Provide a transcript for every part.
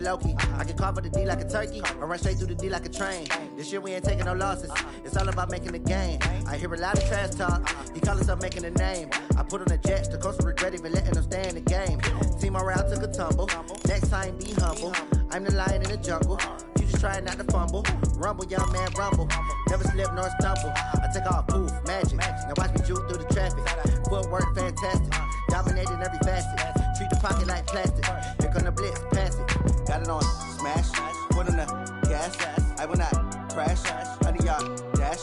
Loki. I can carve up the D like a turkey, or run straight through the D like a train. This year we ain't taking no losses. It's all about making the game. I hear a lot of trash talk. He call himself making a name. I put on the Jets, the coach will regret even letting them stay in the game. Team morale took a tumble. Next time be humble. I'm the lion in the jungle. You just trying not to fumble. Rumble, young man, rumble. Never slip nor stumble. I take off, poof, magic. Now watch me juke through the traffic. Footwork fantastic. Dominating every facet. Treat the pocket like plastic. Here come the blitz, pass it. Got it on smash, put on the gas. I will not crash. Honey yard dash,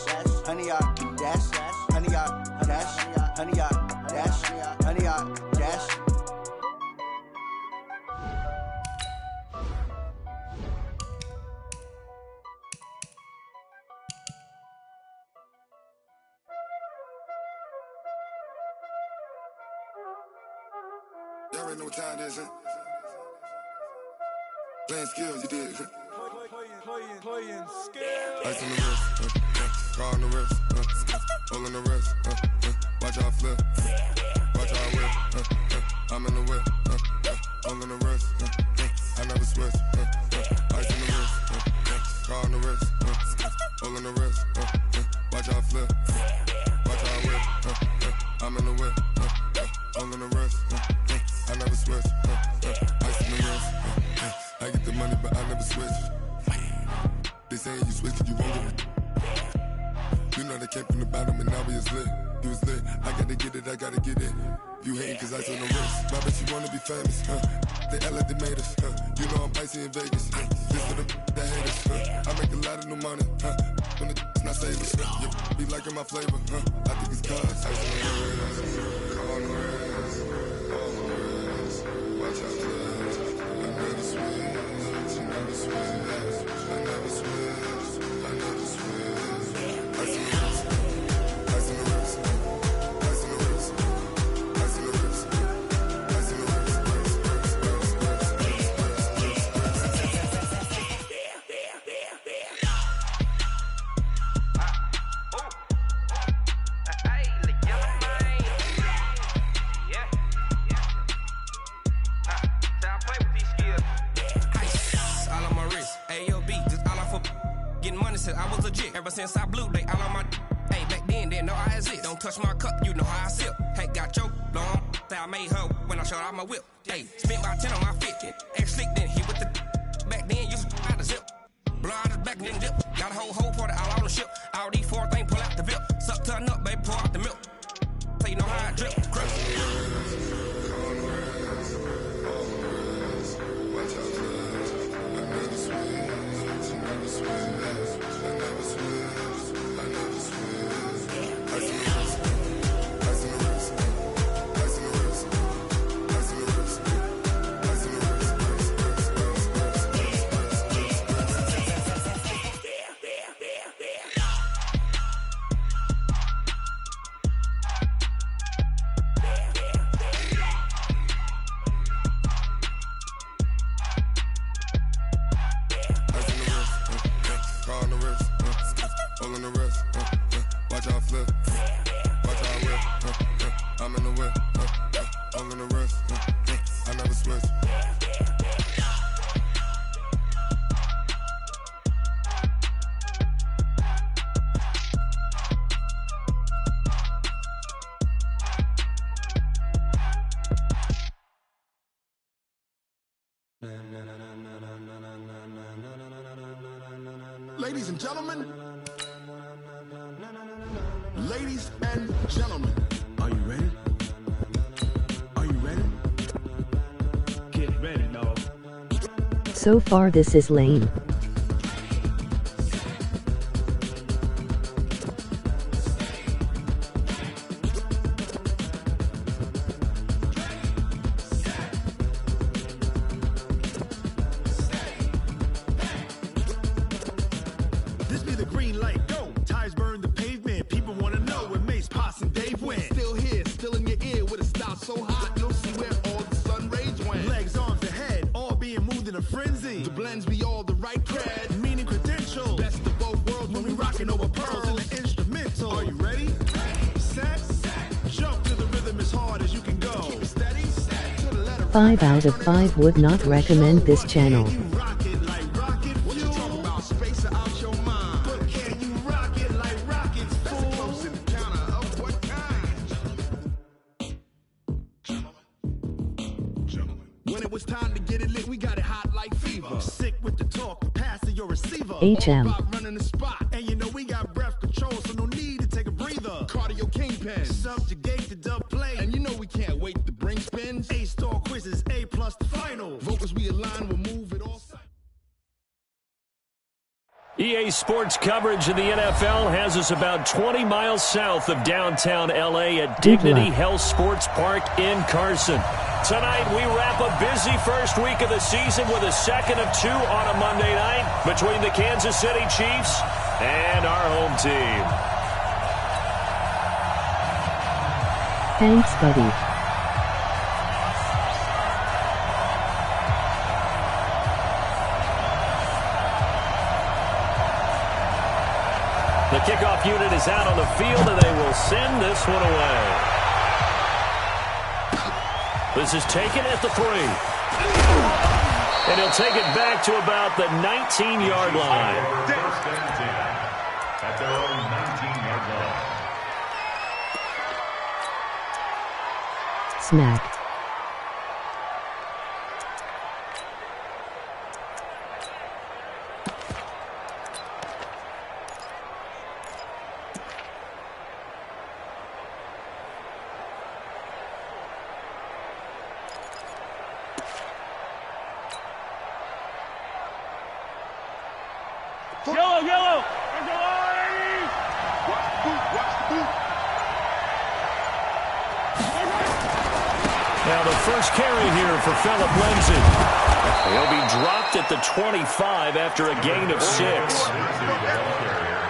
honey yard dash, honey yard dash, honey yard dash, honey yard dash. Y'all already know what time it is, huh? Playing skills, you did. Playing skills. Ice on the wrist, car on the wrist, hole in the wrist, watch how I flip, watch how I whip, I'm in the whip, hole in the wrist, I never switch, ice on the wrist, car on the wrist, hole in the wrist, watch how I flip, watch how I whip, I'm in the whip, hole in the wrist, I never switch, ice on the wrist, I get the money but I never switch. They saying you switch, you won't get it. You know they came from the bottom and now we is lit. You was lit, I gotta get it, I gotta get it. You hating cause ice on the wrist. My bitch, you wanna be famous, They act like they made us, You know I'm icy in Vegas, This for the that hate us, I make a lot of new money, When it's not savers, Be liking my flavor, I think it's cause ice on the wrist, car on the wrist, all on the wrist. Watch out, cuz I never switch, I never switch, I never switch, I never switch. Ice on the wrist, ice on the wrist, ice on the wrist, ice on the wrist, ice on the wrist, I was legit. Ever since I blew, they all on my hey, back then, didn't know I exist. Don't touch my cup, you know how I sip. Hey, got choked, long. Say I made her when I showed out my whip. Hey, spent about 10 on my 50. Ex-slick, then hit with the back then, used to out the zip. Blow out the back, then dip. Got a whole party all on the ship. All these four things, pull out the VIP. Suck, turn up, baby, pour out the milk. So you know how I drip. Crush. watch out, cuz I never switch, I never switch. I never switch, I never switch. Ice on the wrist, ice on the wrist, ice on the wrist, ice on the wrist, ice on the wrist, car on the wrist, hole in the wrist, watch how I flip, watch how I whip, I'm in the whip, hole in the wrist, I never switch. Ladies and gentlemen, ladies and gentlemen, are you ready? Are you ready? Get ready, dog. So far this is lame. This be the green light, go. Tires burn the pavement. People wanna know where Mace, Poss, and Dave went. Still here, still in your ear with a style so hot, you'll see where all the sun rays went. Legs, arms, and head, all being moved in a frenzy. The blends be all the right cred, meaning credentials. Best of both worlds when we rockin' over pearls in the instrumental. Are you ready? Set, jump to the rhythm as hard as you can go. Keep it steady, to the letter. 5 out of 5 would not recommend this channel. When it was time to get it lit, we got it hot like fever. Sick with the talk, pass to your receiver. HM. All about running the spot, and you know we got breath control, so no need to take a breather. Cardio kingpin, subjugate the dub play, and you know we can't wait to bring spins. A-star quizzes, A+ the final. Vocals we align, we'll move it all. EA Sports coverage of the NFL has us about 20 miles south of downtown LA at Dignity Health Sports Park in Carson. Tonight we wrap a busy first week of the season with a second of 2 on a Monday night between the Kansas City Chiefs and our home team. Thanks, buddy. The kickoff unit is out on the field, and they will send this one away. This is taken at the 3. And he'll take it back to about the 19-yard line. At their own 19-yard line. Smack. Yellow, yellow! Now the first carry here for Philip Lindsay. He'll be dropped at the 25 after a gain of 6. All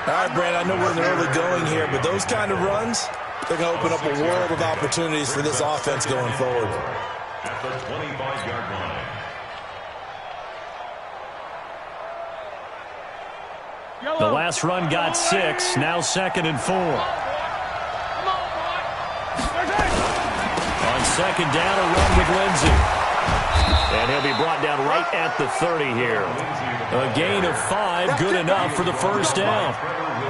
right, Brand, I know we're in the early going here, but those kind of runs, they're going to open up a world of opportunities for this offense going forward. At the 25-yard line. The last run got 6, now 2nd and 4. On 2nd down, a run with Lindsay. And he'll be brought down right at the 30 here. A gain of 5, good enough for the first down.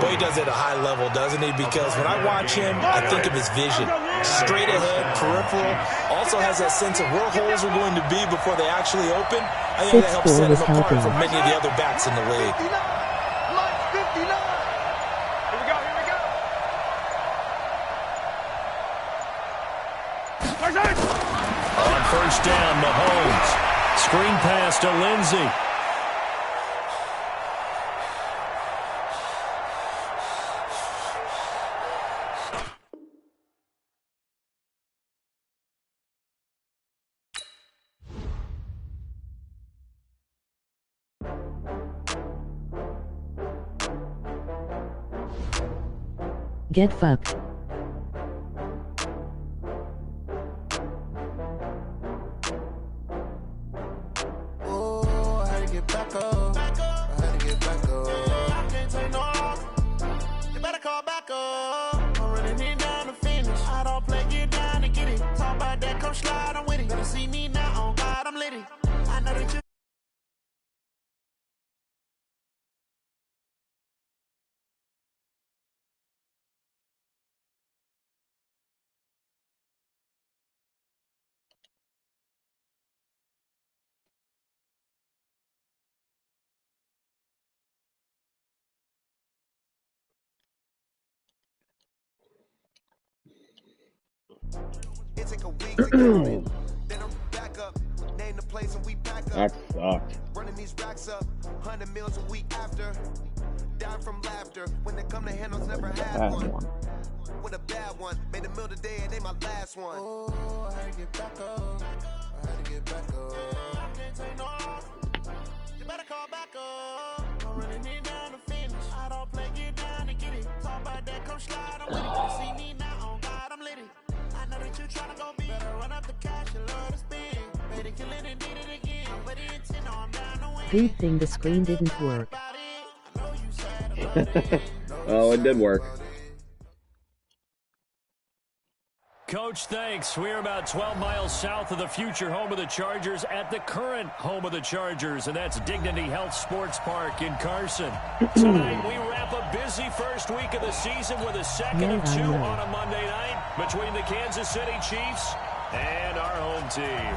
Boy, he does it at a high level, doesn't he? Because when I watch him, I think of his vision. Straight ahead, peripheral. Also has that sense of where holes are going to be before they actually open. I think that helps set him apart from many of the other backs in the league. On first down, Mahomes. Screen pass to Lindsay. Get fucked. It take a week to get on it. Then I'm back up. Name the place and we back up. That sucked. Running these racks up. 100 meals a week after. Dying from laughter. When they come to handles, never had one. With a bad one. Made a meal today and they my last one. Oh, I had to get back up. I had to get back up. I can't take no loss. You better call back up. I'm running it down to finish. I don't play, get down to get it. Talk about that, come slide, I'm with it. You see me now, on God, I'm litty. I know that you tryna go big. Better run up the cash, you love to spend. Better kill it and did it again. I'm with the intent, I'm down to win. Good thing the screen didn't work. Oh, it did work. Coach, thanks. We're about 12 miles south of the future home of the Chargers at the current home of the Chargers, and that's Dignity Health Sports Park in Carson. Tonight, we wrap a busy first week of the season with a second of two on a Monday night between the Kansas City Chiefs and our home team.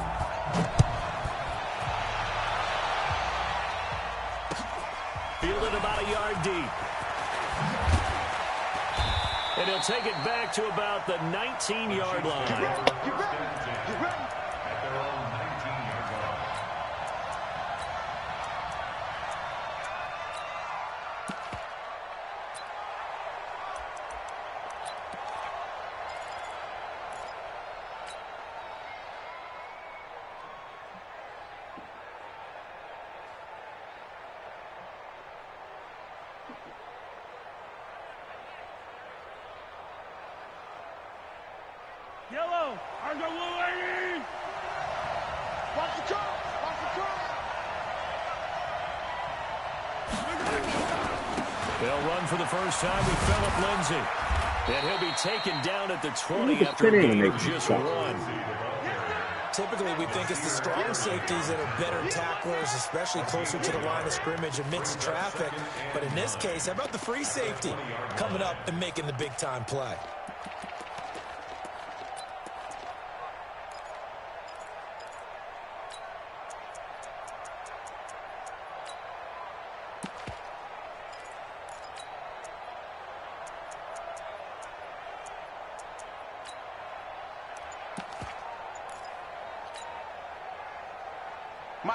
Fielded about a yard deep. And he'll take it back to about the 19-yard line. Get ready. At their own 19-yard line. Yellow, our little lady! Watch the truck! Watch the truck! They'll run for the first time with Phillip Lindsay. And he'll be taken down at the 20 after a gain of just one. Typically, we think it's the strong safeties that are better tacklers, especially closer to the line of scrimmage amidst traffic. But in this case, how about the free safety coming up and making the big-time play?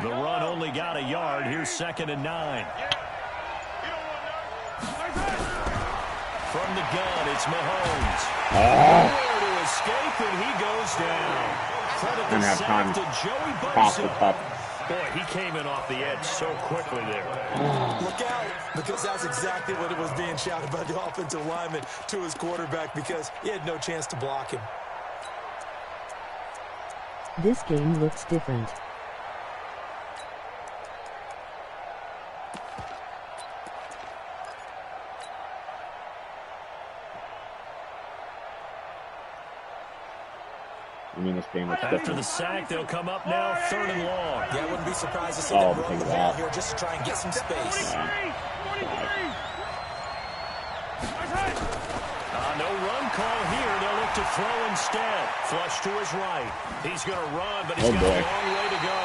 The run only got a yard. Here's 2nd and 9. From the gun, it's Mahomes. Nowhere to escape, and he goes down. Credit the sack to Joey Bosa. Boy, he came in off the edge so quickly there. Look out, because that's exactly what it was being shouted by the offensive lineman to his quarterback, because he had no chance to block him. This game looks different. After the sack, they'll come up now, 3rd and long. Yeah, I wouldn't be surprised to see them run the ball here just to try and get some space. No run call here. They'll look to throw instead. Flush to his right. He's going to run, but he's got a long way to go.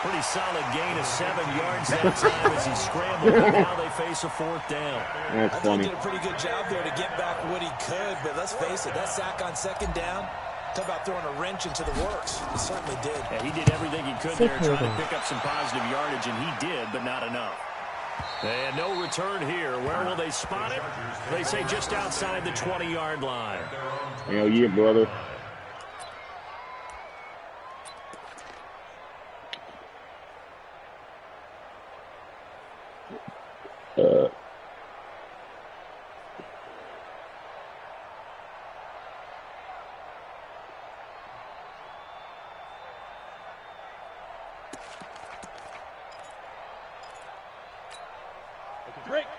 Pretty solid gain of 7 yards that time as he scrambled, and now they face a 4th down. I think he did a pretty good job there to get back what he could, but let's face it, that sack on 2nd down, talk about throwing a wrench into the works. He certainly did. Yeah, he did everything he could there trying to pick up some positive yardage, and he did, but not enough. And no return here. Where will they spot it? They say just outside the 20-yard line. Hell yeah, brother. Break. Right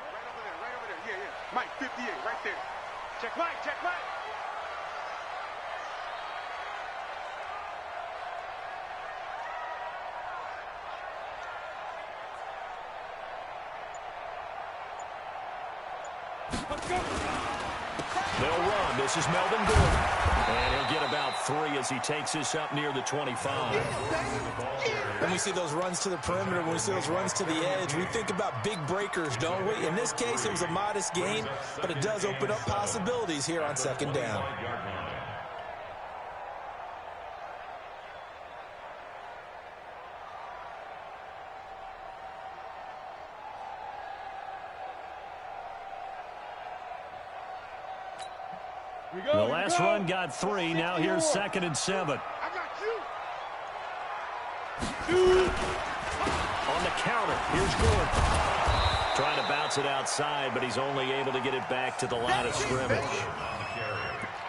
over there. Yeah. Mike, 58, right there. Check Mike. Let's go. They'll run. This is Melvin Gordon. And he'll get about 3 as he takes this up near the 25. When we see those runs to the perimeter, when we see those runs to the edge, we think about big breakers, don't we? In this case, it was a modest gain, but it does open up possibilities here on 2nd down. The last run got 3. Now here's 2nd and 7. I got you. On the counter, here's Gordon. Trying to bounce it outside, but he's only able to get it back to the line of scrimmage.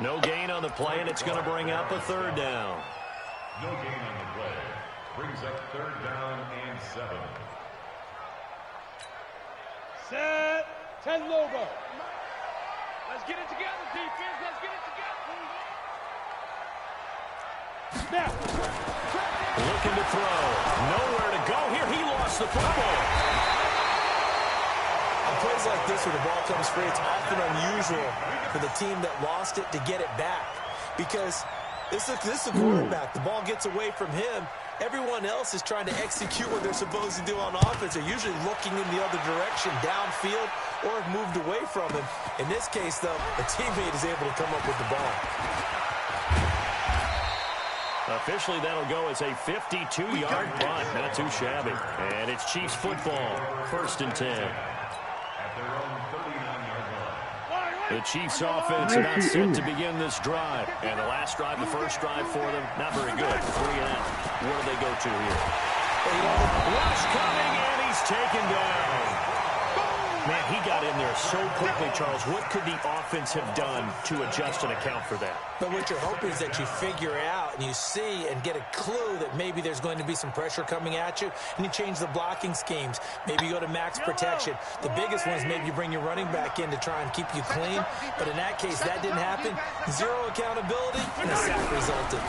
No gain on the play, and it's going to bring up a 3rd down. No gain on the play. Brings up 3rd down and 7. Set. 10 logo. Let's get it together, defense. Let's get it together. Looking to throw. Nowhere to go here. He lost the football. On plays like this where the ball comes free, it's often unusual for the team that lost it to get it back. Because this is a quarterback. The ball gets away from him. Everyone else is trying to execute what they're supposed to do on offense. They're usually looking in the other direction, downfield, or have moved away from him. In this case, though, a teammate is able to come up with the ball. Officially, that'll go as a 52-yard punt. Not too shabby. And it's Chiefs football. 1st and 10. The Chiefs offense about set to begin this drive. And the last drive, the first drive for them, not very good. 3 and out. Where do they go to here? Rush coming, and he's taken down. Man, he got in there so quickly, Charles. What could the offense have done to adjust and account for that? But what you're hoping is that you figure out and you see and get a clue that maybe there's going to be some pressure coming at you, and you change the blocking schemes. Maybe you go to max protection. The biggest one is maybe you bring your running back in to try and keep you clean. But in that case, that didn't happen. 0 accountability, and a sack resulted.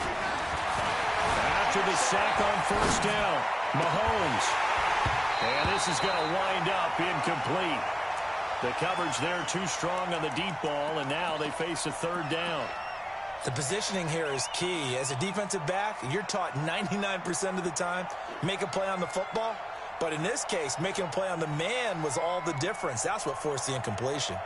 After the sack on 1st down, Mahomes. And this is going to wind up incomplete. The coverage there too strong on the deep ball, and now they face a 3rd down. The positioning here is key. As a defensive back, you're taught 99% of the time, make a play on the football. But in this case, making a play on the man was all the difference. That's what forced the incompletion.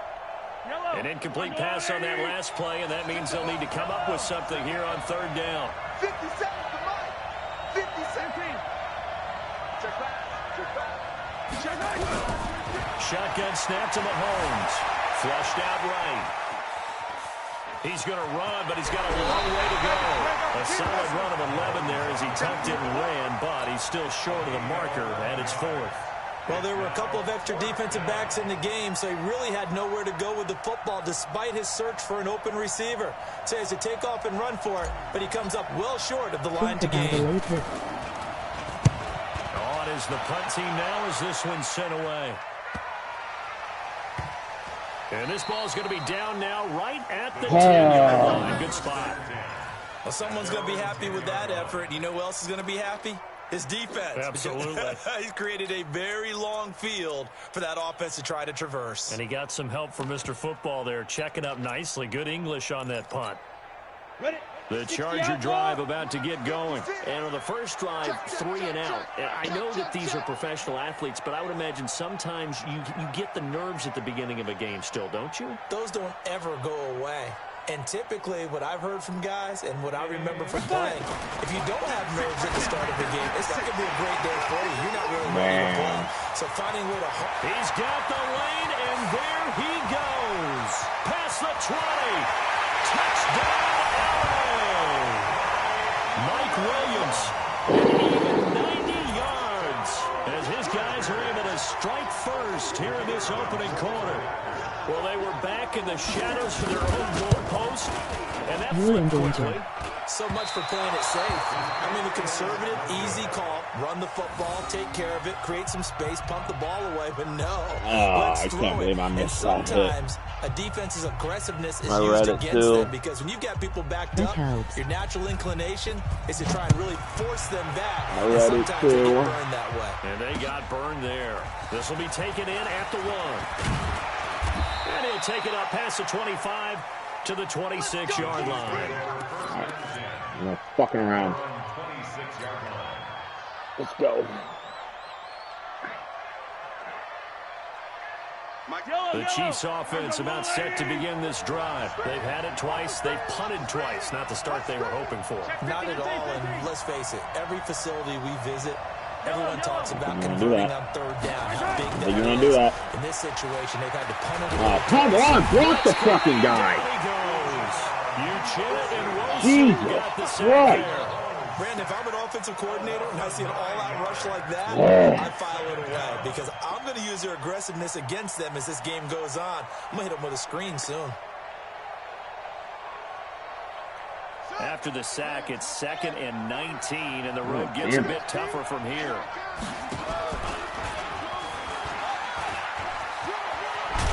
An incomplete pass on that last play, and that means they'll need to come up with something here on 3rd down. 50 seconds to Mike. 50 seconds. Check back. Shotgun snap to Mahomes. Flushed out right. He's going to run, but he's got a long way to go. A solid run of 11 there as he tucked it and ran, but he's still short of the marker, and it's 4th. Well, there were a couple of extra defensive backs in the game, so he really had nowhere to go with the football despite his search for an open receiver. So he has to take off and run for it, but he comes up well short of the line to gain. On is the punt team now as this one's sent away. And this ball's going to be down now right at the 10-yard line. Good spot. Well, someone's going to be happy with that effort. You know who else is going to be happy? His defense. Absolutely. He's created a very long field for that offense to try to traverse. And he got some help from Mr. Football there, checking up nicely. Good English on that punt. Ready? The Charger drive about to get going. And on the first drive, 3 and out. I know that these are professional athletes, but I would imagine sometimes you get the nerves at the beginning of a game still, don't you? Those don't ever go away. And typically, what I've heard from guys and what I remember from playing, if you don't have nerves at the start of the game, it's not going to be a great day for you. You're not really ready to play. So finding a way to... He's got the lane, and there he goes. Past the 20. Touchdown, LA. Mike Williams, even 90 yards, as his guys are able to strike first here in this opening quarter. Well, they were back in the shadows for their own goal post, and that flipped quickly. So much for playing it safe. I mean, a conservative, easy call. Run the football, take care of it, create some space, pump the ball away. But no, let's throw it. And sometimes a defense's aggressiveness is used against them because when you've got people backed up, your natural inclination is to try and really force them back. And sometimes they get burned that way. And they got burned there. This will be taken in at the 1. And he'll take it up past the 25 to the 26-yard line. I'm not fucking around. Let's go. The Chiefs offense about set to begin this drive. They've had it twice. They've punted twice. Not the start they were hoping for. Not at all. And let's face it, every facility we visit, everyone talks about converting on 3rd down. How big that You're gonna is. do that. In this situation, they've had to punt it. Oh, come on, block the fucking guy. Jesus Christ. Brandon, if I'm an offensive coordinator and I see an all-out rush like that, I file it away because I'm going to use their aggressiveness against them as this game goes on. I'm going to hit them with a screen soon. After the sack, it's 2nd and 19, and the road gets a bit tougher from here.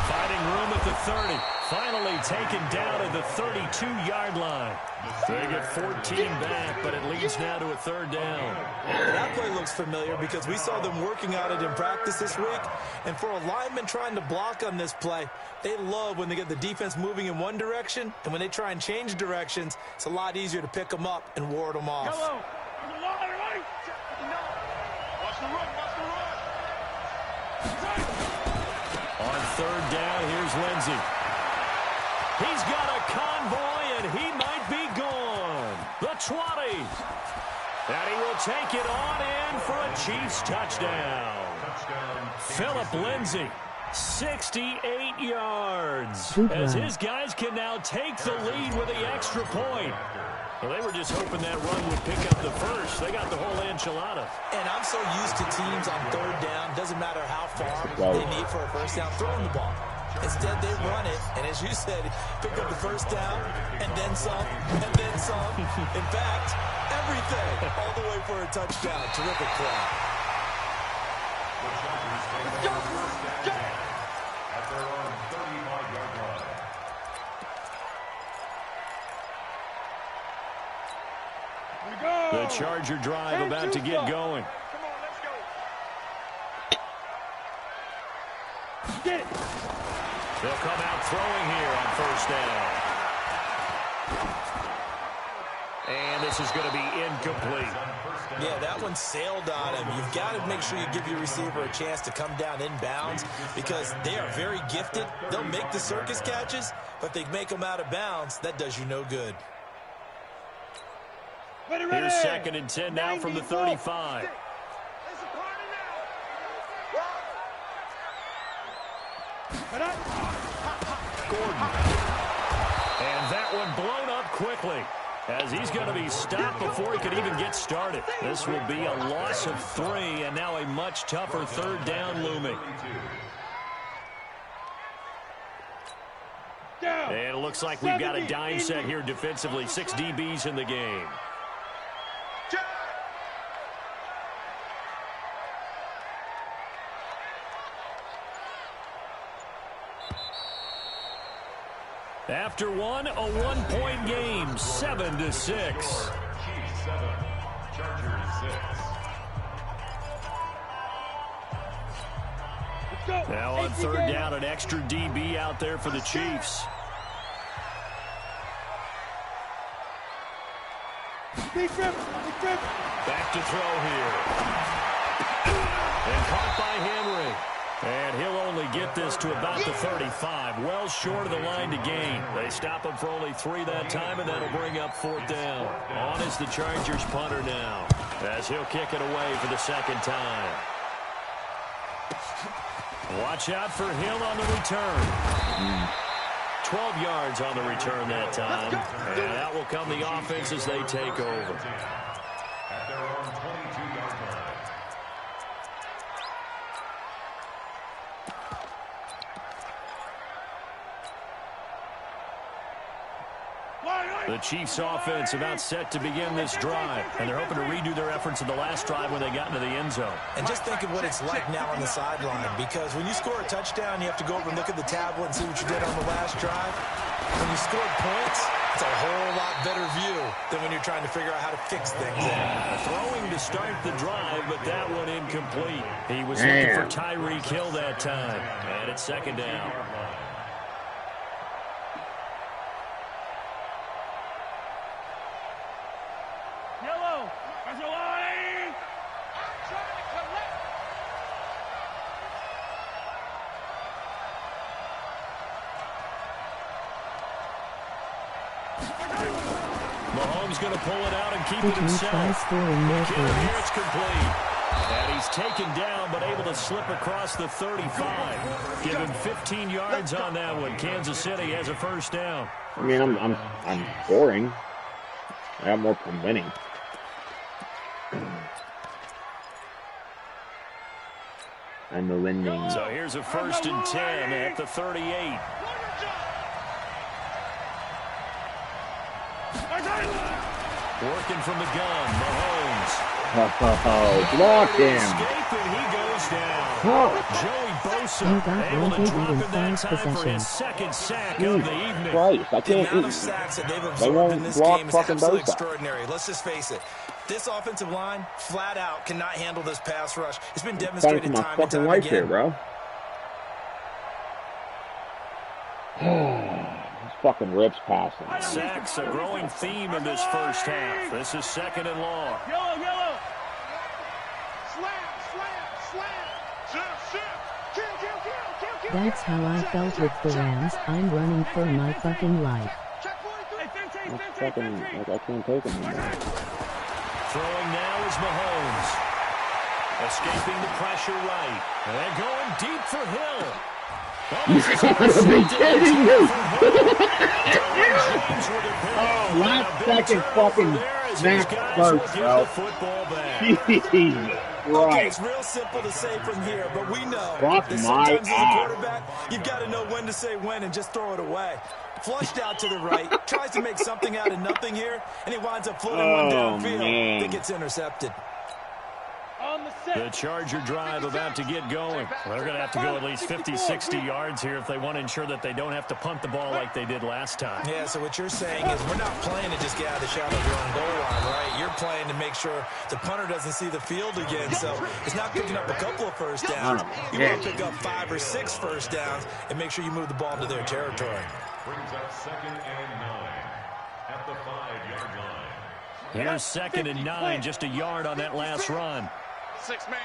Finding room at at the 30. Finally taken down at the 32-yard line. They get 14 back, but it leads now to a third down. That play looks familiar because we saw them working on it in practice this week. And for a lineman trying to block on this play, they love when they get the defense moving in one direction. And when they try and change directions, it's a lot easier to pick them up and ward them off. Yellow. There's a line, right? Watch the run. On third down, here's Lindsey. He's got a convoy, and he might be gone. The 20. And he will take it on in for a Chiefs touchdown. Philip Lindsey, 68 yards. As his guys can now take the lead with the extra point. Well, they were just hoping that run would pick up the first. They got the whole enchilada. And I'm so used to teams on third down, doesn't matter how far they need for a first down, throwing the ball. Instead, they run it, and as you said, pick up the first down, and then some, and then some. In fact, everything, all the way for a touchdown. Terrific play. At their own 35-yard line. The Charger drive about to get going. Come on, let's go. Get it. They'll come out throwing here on first down. And this is going to be incomplete. Yeah, that one sailed on him. You've got to make sure you give your receiver a chance to come down inbounds because they are very gifted. They'll make the circus catches, but if they make them out of bounds, that does you no good. Here's 2nd and 10 now from the 35. Gordon. And that one blown up quickly as he's going to be stopped before he could even get started. This will be a loss of 3 and now a much tougher third down looming. And it looks like we've got a dime set here defensively. 6 DBs in the game. After one, a one-point game, 7-6. Chiefs 7, Chargers 6. Now on third down, an extra DB out there for the Chiefs. Back to throw here. And caught by Henry. And he'll only get this to about the 35. Well short of the line to gain. They stop him for only 3 that time, and that'll bring up fourth down. On is the Chargers punter now, as he'll kick it away for the second time. Watch out for Hill on the return. 12 yards on the return that time. And that will come the offense as they take over. At their own 22-yard line. The Chiefs offense about set to begin this drive, and they're hoping to redo their efforts in the last drive when they got into the end zone. And just think of what it's like now on the sideline, because when you score a touchdown, you have to go over and look at the tablet and see what you did on the last drive. When you scored points, it's a whole lot better view than when you're trying to figure out how to fix things. Throwing to start the drive, but that one incomplete. He was looking for Tyreek Hill that time, and it's second down. Mahomes going to pull it out and keep it himself. It's complete. And he's taken down, but able to slip across the 35. Give him 15 yards on that one. Kansas City has a first down. I mean, I'm scoring. I got more from winning. I'm the winning. So here's a 1st and 10 at the 38. Working from the gun, Mahomes. block him. He goes down. Joey Bosa able to drop in that time for his second sack of the evening. Christ, I The can't amount of eat. sacks that they've They absorbed won't in this block game is fucking absolutely Bosa. extraordinary. Let's just face it. This offensive line, flat out, cannot handle this pass rush. It's been Fighting for demonstrated my time and fucking time life here, again. bro. These fucking rips passing. Sacks a growing theme in this first half. This is 2nd and long. Yellow, yellow. Slam, slam, slam. Shift, shift. Kill, kill, kill, kill, kill. That's how I felt with the Rams. I'm running for my fucking life. Check 43. Hey, Fente, It's Fente, fucking, Fente. like, I can't take him anymore. Throwing now is Mahomes. Escaping the pressure right. And they're going deep for Hill. You gotta be kidding me! Oh, last second fucking snap first, bro. Jesus Okay, Christ. it's real simple to say from here, but we know Fuck that my sometimes as a ass. quarterback, you've got to know when to say when and just throw it away. Flushed out to the right, tries to make something out of nothing here, and he winds up floating one downfield man. that gets intercepted. On the set. The Charger drive about to get going. They're going to have to go at least 50, 60 yards here if they want to ensure that they don't have to punt the ball like they did last time. Yeah, so what you're saying is we're not playing to just get out of the shadow of your own goal line, right? You're playing to make sure the punter doesn't see the field again. So it's not picking up a couple of first downs. You want to pick up 5 or 6 first downs and make sure you move the ball into their territory. Brings up 2nd and 9 at the 5-yard line. Here's 2nd and 9, just a yard on that last run. 6 man.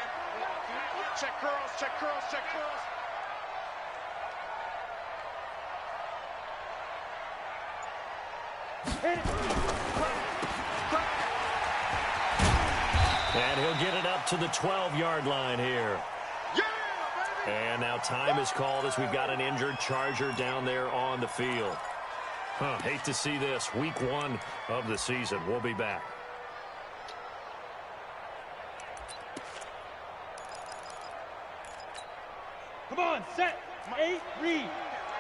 Check curls, check curls, check curls. Hit it. And he'll get it up to the 12-yard line here. Yeah, baby. And now time is called as we've got an injured Charger down there on the field. Hate to see this. Week 1 of the season. We'll be back. Come on, set. 8, read. Right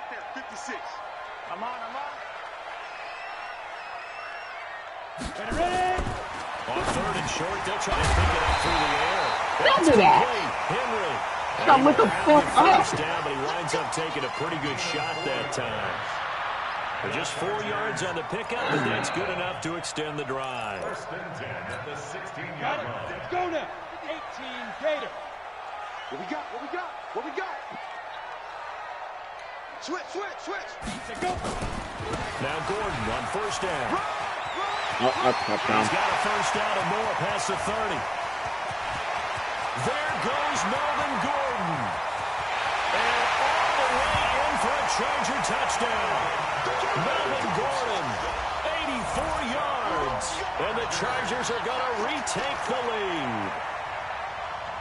there, 56. I'm on. Ready, ready. On 3rd and short, they'll try to pick it up through the air. Don't do that. Henry. Stop, what the fuck up? First down, but he winds up taking a pretty good shot that time. But just 4 yards on the pickup, and that's good enough to extend the drive. 1st and 10 at the 16-yard Got it. line. Let's go now. 18 Gator. What we got? What we got? What we got? Switch, switch, switch. Let's go. Now Gordon on 1st down. Oh, that's touchdown. He's got a 1st down and more past the 30. There goes Melvin Gordon. And all the way in for a Charger touchdown. Melvin Gordon, 84 yards. And the Chargers are going to retake the lead.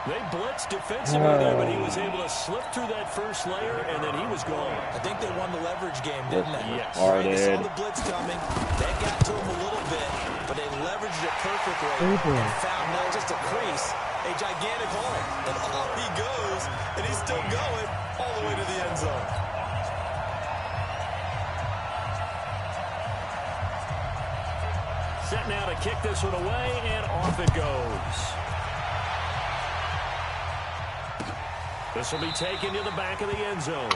They blitzed defensively there, but he was able to slip through that first layer, and then he was gone. I think they won the leverage game, didn't they? Yes. Right, they saw the blitz coming. That got to him a little bit, but they leveraged it perfectly and found not just a crease, a gigantic hole. And off he goes, and he's still going all the way to the end zone. Set now to kick this one away, and off it goes. This will be taken to the back of the end zone.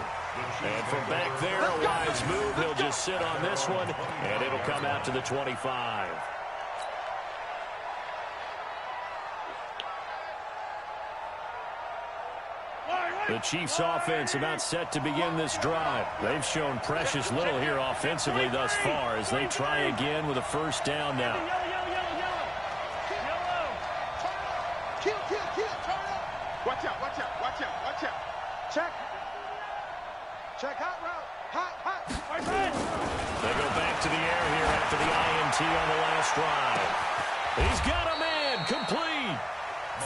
And from back there, a wise move. He'll just sit on this one, and it'll come out to the 25. The Chiefs offense about set to begin this drive. They've shown precious little here offensively thus far as they try again with a 1st down now. Kill, turn up. Watch out, watch out, watch out, watch out. Check. Check, hot route. Hot. Right side. They go back to the air here after the INT on the last drive. He's got a man, complete.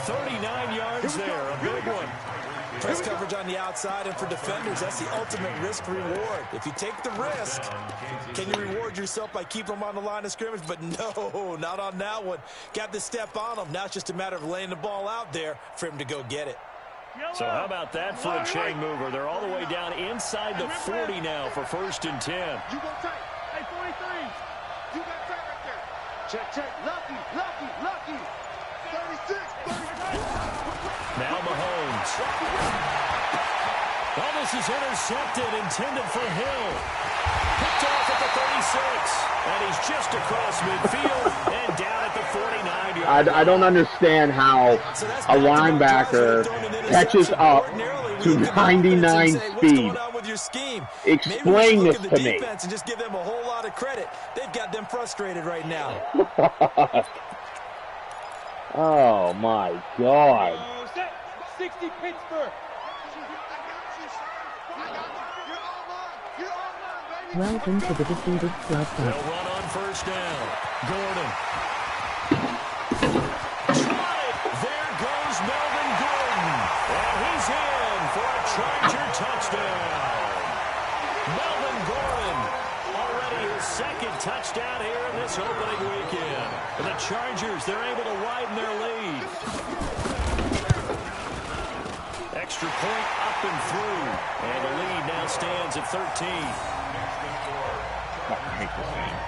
39 yards there, a big one. Press coverage on the outside, and for defenders, that's the ultimate risk-reward. If you take the risk, can you reward yourself by keeping them on the line of scrimmage? But no, not on that one. Got the step on them. Now it's just a matter of laying the ball out there for him to go get it. So how about that for a chain mover? They're all the way down inside the 40 now for 1st and 10. You go tight. Hey, 43. You got tight right there. Check. Lucky. Now Mahomes. Well, this is intercepted, intended for Hill. Picked off at the 36. And he's just across midfield and down at the 49-yard line. I don't understand how a linebacker catches up to 99 speed. Explain this to me. And just give them a whole lot of credit. They've got them frustrated right now. Oh, my God. 60 Pittsburgh. Welcome to the defeated club. They'll run on first down. Gordon. Tried. There goes Melvin Gordon. And he's in for a Charger touchdown. Melvin Gordon, already his second touchdown here in this opening weekend. And the Chargers, they're able to widen their lead. Extra point up and through. And the lead now stands at 13. I hate this game.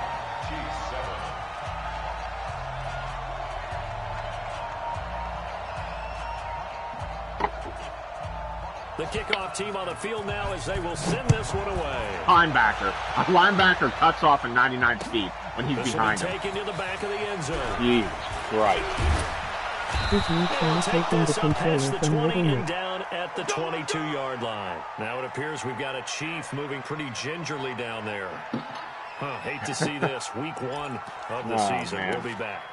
The kickoff team on the field now as they will send this one away. Linebacker. A linebacker cuts off at 99 speed when he's behind him. Taken to the back of the end zone. Jesus Christ. Take this up past the 20 and down at the 22-yard line. Now it appears we've got a Chief moving pretty gingerly down there. Hate to see this. Week 1 of the season. Man. We'll be back.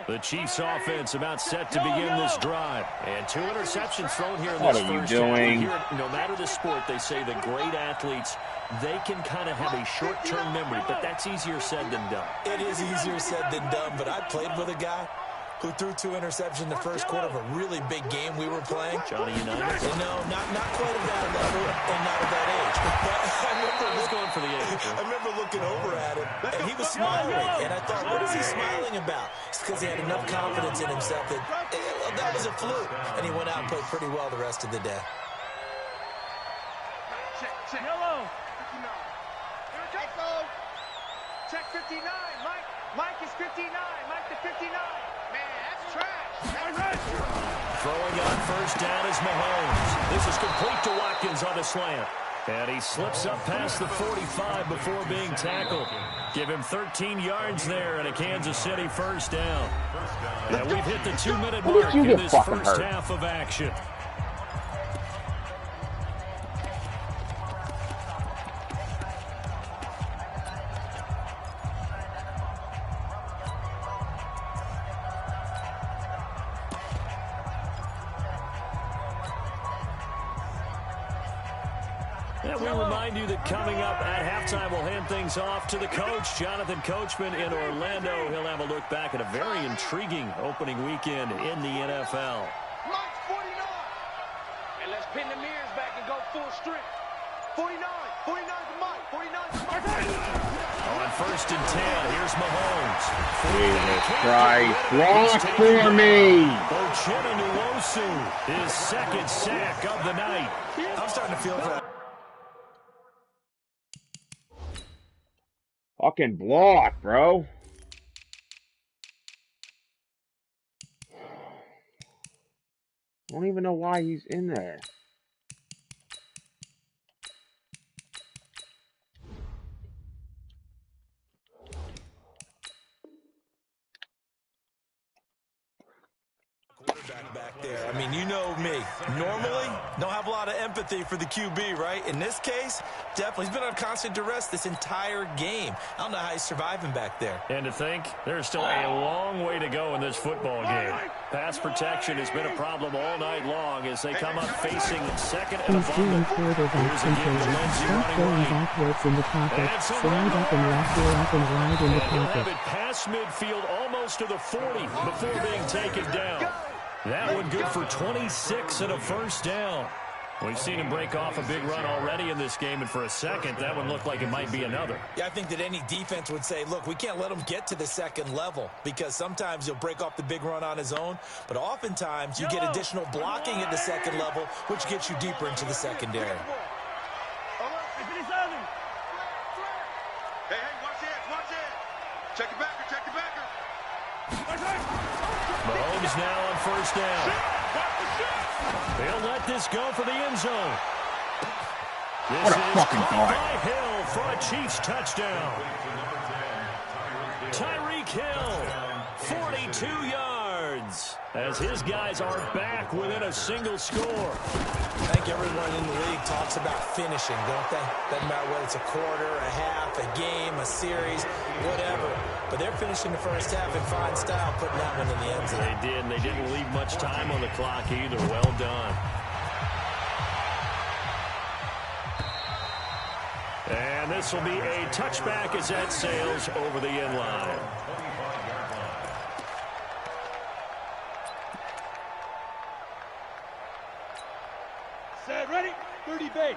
The Chiefs offense about set to begin this drive. And 2 interceptions thrown here in this first half. What are you doing? No matter the sport, they say the great athletes, they can kind of have a short-term memory, but that's easier said than done. It is easier said than done, but I played with a guy who threw 2 interceptions in the first quarter of a really big game we were playing. Johnny Unitas? No, not quite at that level and not at that age. But I remember going for the age. I remember looking over at him, and he was smiling. And I thought, what is he smiling about? It's because he had enough confidence in himself that that was a fluke. And he went out and played pretty well the rest of the day. Check. Yellow. 59. Check 59. Mike is 59. Mike to 59. Man, that's trash. Throwing on first down is Mahomes. This is complete to Watkins on the slant. And he slips up past the 45 before being tackled. Give him 13 yards there and a Kansas City first down. And we've hit the 2-minute mark in this first half of action. We remind you that coming up at halftime, we'll hand things off to the coach, Jonathan Coachman in Orlando. He'll have a look back at a very intriguing opening weekend in the NFL. Mike's 49. And let's pin the mirrors back and go full strength. 49. 49 to Mike. 49 to Mike. On first and 10, here's Mahomes. Jesus Christ. Block for me. Uchenna Nwosu, his second sack of the night. I'm starting to feel for that. Fucking block, bro. I don't even know why he's in there. Back there. I mean, you know me. Normally, don't have a lot of empathy for the QB, right? In this case, definitely. He's been on constant duress this entire game. I don't know how he's surviving back there. And to think, there's still a long way to go in this football game. Pass protection has been a problem all night long as they come up facing second and a fumble. Here's a give to Lindsey running backwards in the pocket. Slide up and left or up and right in the pocket. He'll have it past midfield almost to the 40 before being taken down. That one good for 26 and a first down. We've seen him break off a big run already in this game, and for a second, that one looked like it might be another. Yeah, I think that any defense would say, look, we can't let him get to the second level because sometimes he'll break off the big run on his own, but oftentimes you get additional blocking at the second level, which gets you deeper into the secondary. Hey, watch it, watch it. Check your backer, check your backer. Mahomes now on first down. They'll let this go for the end zone. This is caught by Hill for a Chiefs touchdown. Tyreek Hill, 42 yards, as his guys are back within a single score. I think everyone in the league talks about finishing, don't they? Doesn't matter whether it's a quarter, a half, a game, a series, whatever. But they're finishing the first half in fine style, putting that one in the end zone. They did, and they didn't leave much time on the clock either. Well done. And this will be a touchback as that sails over the end line. Set, ready? 30 base.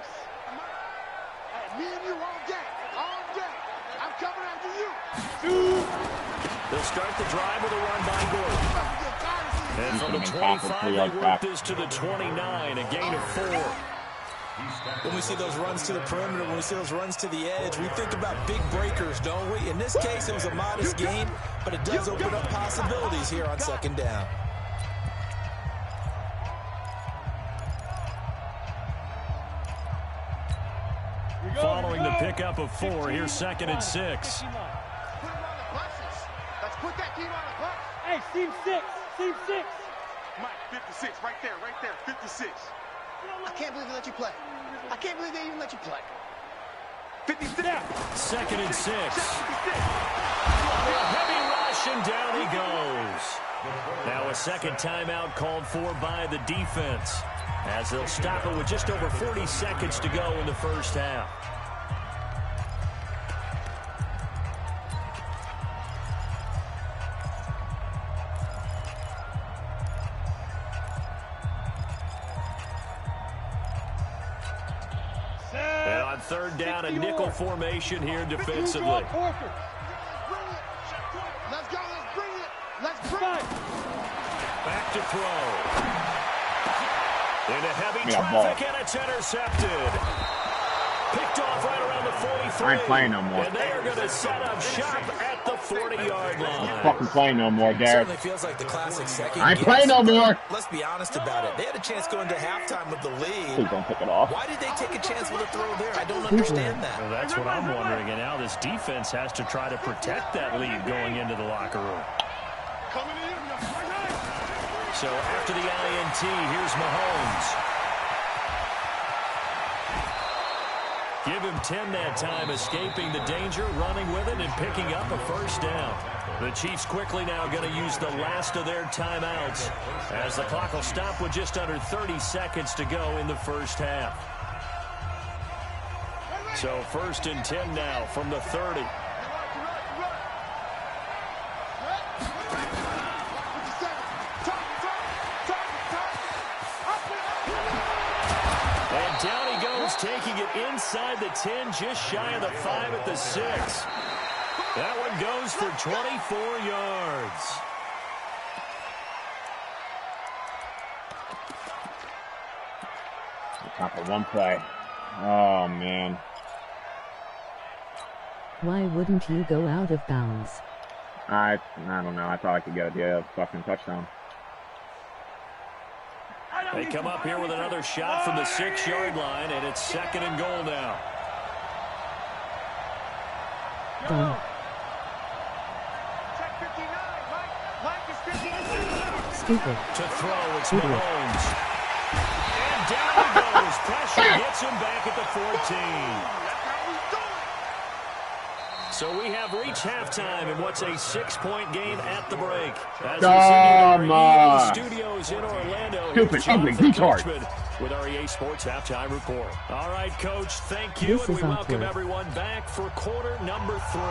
Hey, me and you all day. All day. I'm coming after you. They'll start the drive with a run by Gordon. And from the 25, they work this to the 29, a gain of 4. When we see those runs to the perimeter, when we see those runs to the edge, we think about big breakers, don't we? In this case, it was a modest gain, but it does open up possibilities here on second down. Following the pickup of 4, here's 2nd and 6. Let's put that team on the bus. Hey, team 6, team 6. Mike, 56, right there, 56. I can't believe they let you play. I can't believe they even let you play. 56. 2nd and 6. Heavy rush, and down he goes. Now a second timeout called for by the defense, as they'll stop it with just over 40 seconds to go in the first half. And on third down, a nickel formation here defensively. Let's go, let's bring it. Let's bring it. Back to throw. Into heavy traffic, and it's intercepted. Picked off right around the 43. I ain't playing no more. And they are going to set up shop at the 40-yard line. I'm fucking playing no more, Garrett. Certainly feels like the classic second. I ain't playing no more. Let's be honest about it. They had a chance going to halftime with the lead. Please don't pick it off. Why did they take a chance with a throw there? I don't understand that. Well, that's what I'm wondering. And now this defense has to try to protect that lead going into the locker room. So after the INT, here's Mahomes. Give him 10 that time, escaping the danger, running with it, and picking up a first down. The Chiefs quickly now going to use the last of their timeouts, as the clock will stop with just under 30 seconds to go in the first half. So 1st and 10 now from the 30. And down he goes, taking it inside the 10, just shy of the 5 at the 6. That one goes for 24 yards. Top of one play. Oh, man. Why wouldn't you go out of bounds? I don't know. I thought I could get a fucking touchdown. They come up here with another shot from the 6-yard line, and it's 2nd and goal now. Stupid. To throw, it's Mahomes. And down he goes. Pressure gets him back at the 14. So we have reached halftime in what's a 6-point game at the break. As we studios in Orlando, stupid, ugly, retard. With our EA Sports Halftime Report. All right, Coach, thank you, and we welcome everyone back for quarter number 3.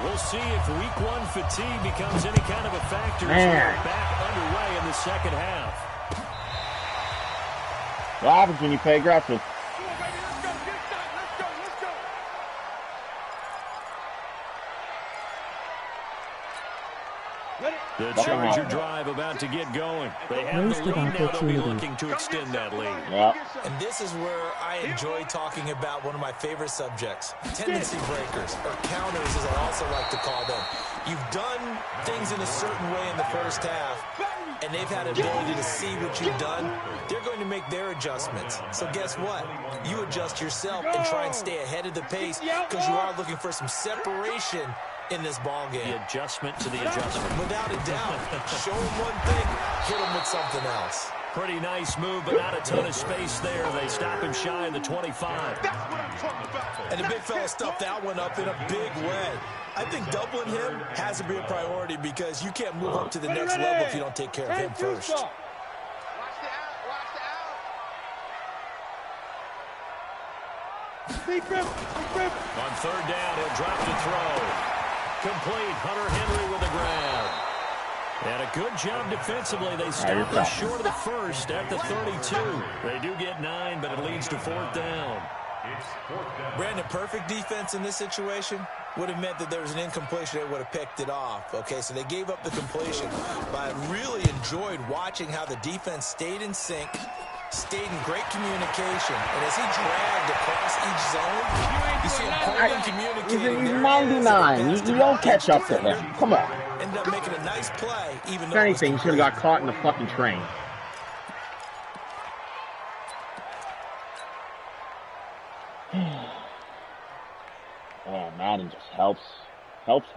We'll see if week 1 fatigue becomes any kind of a factor as we're back underway in the second half. What happens when you play aggressive? The Charger drive about to get going. They have the lead now. They'll be looking to extend that lead. Yep. And this is where I enjoy talking about one of my favorite subjects, tendency breakers, or counters as I also like to call them. You've done things in a certain way in the first half, and they've had ability to see what you've done. They're going to make their adjustments. So guess what? You adjust yourself and try and stay ahead of the pace because you are looking for some separation in this ball game. The adjustment to the adjustment. Without a doubt. Show them one thing, hit them with something else. Pretty nice move, but not a ton of space there. They stop him shy of the 25. And the big fella stuffed that one up in a big way. I think doubling him has to be a priority because you can't move up to the next level if you don't take care of him first. Watch the out. Watch the out. Big grip. On third down, he'll drop the throw. Complete. Hunter Henry with the grab. And a good job defensively. They stop us short of the first at the 32. They do get 9, but it leads to fourth down. Brandon, perfect defense in this situation would have meant that there was an incompletion. They would have picked it off. Okay, so they gave up the completion. But I really enjoyed watching how the defense stayed in sync, stayed in great communication. And as he dragged across each zone, you see him holding, communicating. He's 99. You don't catch up to him. Come on. Ended up making a nice play, even though if anything, he should have got caught in the fucking train. Oh, Madden just helps. Helps.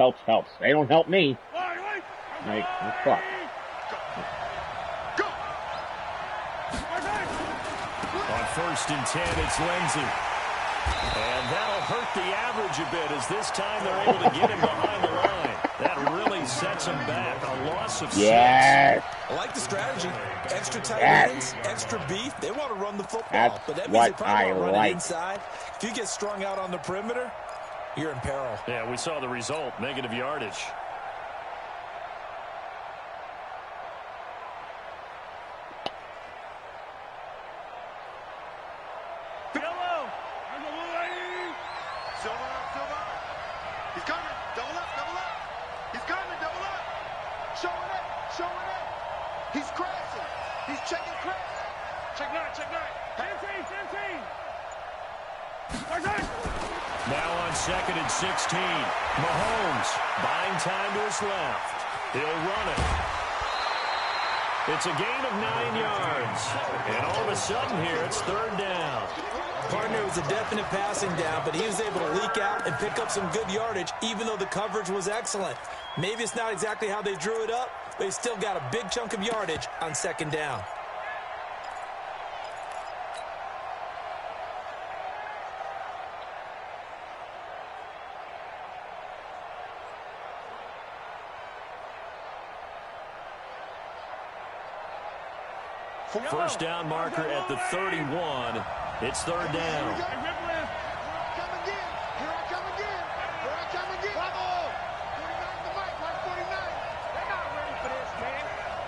They don't help me. Like, fuck. On 1st and 10, it's Lindsey. And that'll hurt the average a bit as this time they're able to get him behind the line. That really sets him back. A loss of 6. Yes. I like the strategy. Extra tight ends, extra beef. They want to run the football. But that means they probably want to run it inside. If you get strung out on the perimeter, you're in peril. Yeah, we saw the result. Negative yardage. Silver. He's coming. Double up. He's coming. Double up. Showing it. He's crashing. He's checking crash. Check 9. 10. Now on 2nd and 16. Mahomes buying time to his left. He'll run it. It's a gain of 9 yards. And all of a sudden here, it's 3rd down. Partner was a definite passing down, but he was able to leak out and pick up some good yardage, even though the coverage was excellent. Maybe it's not exactly how they drew it up, but he still got a big chunk of yardage on 2nd down. First down marker at the 31. It's 3rd down. Here I come again. Bravo. 49 the mic, Mark 49. They're not ready for this, man.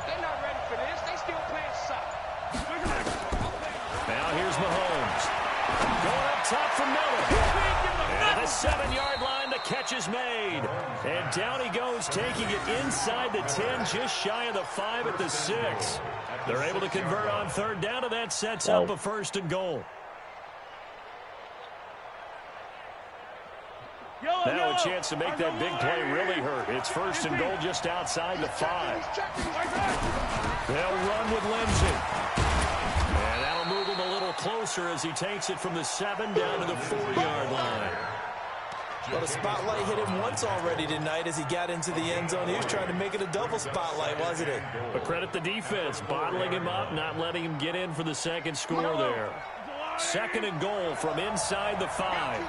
They're not ready for this. They still playing soft. Now here's Mahomes. Going up top for Miller. And the 7-yard line, the catch is made. And down he goes, taking it inside the 10, just shy of the 5 at the 6. They're able to convert on 3rd down, and that sets up a 1st and goal. Now a chance to make that big play really hurt. It's 1st and goal just outside the 5. They'll run with Lindsey. And that'll move him a little closer as he takes it from the 7 down to the 4-yard line. Well, the spotlight hit him once already tonight as he got into the end zone. He was trying to make it a double spotlight, wasn't it? But credit the defense, bottling him up, not letting him get in for the 2nd score there. 2nd and goal from inside the 5.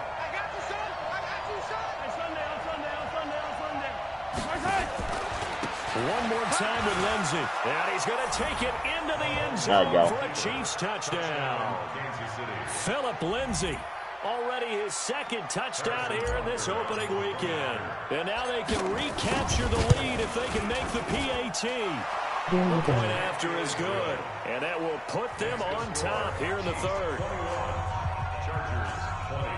One more time with Lindsey. And he's going to take it into the end zone for a Chiefs touchdown. Philip Lindsey. Already his 2nd touchdown here in this opening weekend. And now they can recapture the lead if they can make the PAT. The point after is good. And that will put them on top here in the 3rd. Chargers 20.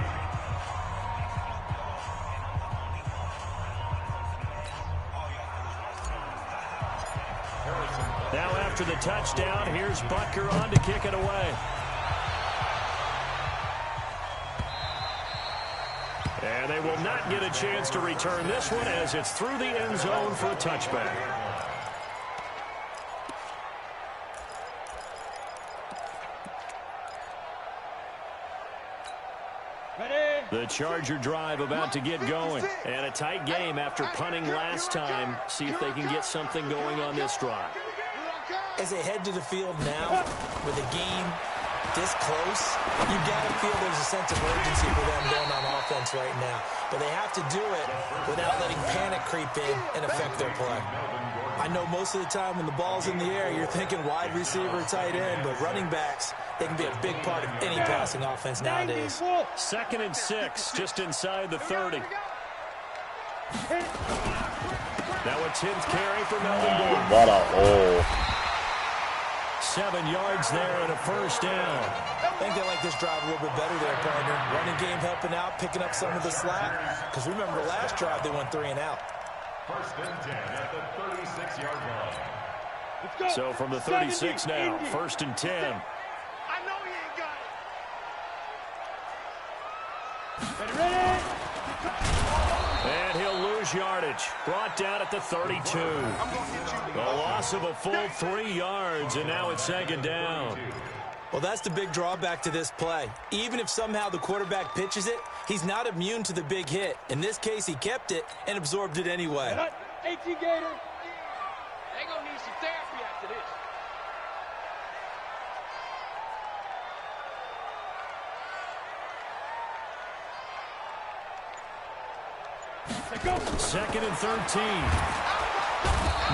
after the touchdown. Here's Butker on to kick it away. And they will not get a chance to return this one as it's through the end zone for a touchback. The Charger drive about to get going. And a tight game after punting last time. See if they can get something going on this drive. As they head to the field now with a game this close, you got to feel there's a sense of urgency for them going on offense right now. But they have to do it without letting panic creep in and affect their play. I know most of the time when the ball's in the air, you're thinking wide receiver, tight end, but running backs, they can be a big part of any passing offense nowadays. 2nd and 6, just inside the 30. Now a 10th carry for Melvin Gordon. What a hole. 7 yards there and a first down. I think they like this drive a little bit better there, partner. Running game helping out, picking up some of the slack. Because remember, the last drive they went 3 and out. 1st and 10 at the 36-yard line. So from the 36 now, 1st and 10. I know he ain't got it. Ready? And he'll lose yardage. Brought down at the 32. A loss of a full 3 yards, and now it's 2nd down. Well, that's the big drawback to this play. Even if somehow the quarterback pitches it, he's not immune to the big hit. In this case, he kept it and absorbed it anyway. 18 Gator. They gonna need some therapy after this. Go. 2nd and 13.